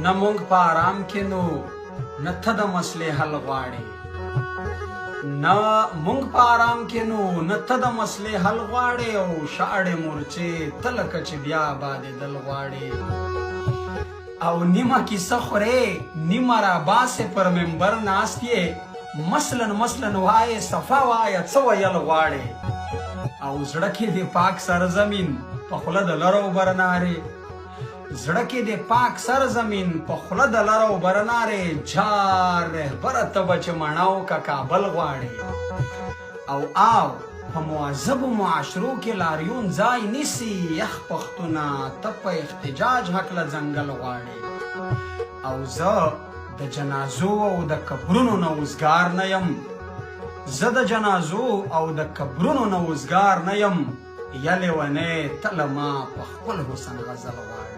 نه مونږ په آرام کې نو نه ته د مسلې حل غواړې نه مونږ په آرام کې نو نه ته د مسلې حل غواړې او شاړې مورچې ته لکه چې بیا بادېدل غواړې او نیمه کیسه خورې نیمه راباسې پر منبر ناست یې مثلاً وایې صفا وایه څه ویل غواړې او زړه کې دې پاک سرزمین په خوله د لرو برنارې زړه کې دې پاک سرزمین په خوله د لرو برنارې جار رهبره ته به چې مڼاو که کابل غواړې او په معذبو معاشرو کې لاریون ځای نیسي یخ پښتونه ته په احتجاج هکله ځنګل غواړې او زه د جنازو او د قبرونو نه وزګار نه یم زه د جنازو او د قبرونو نه وزګار نه یم یلې ونې ته له ما په خپل حسن غزل غواړې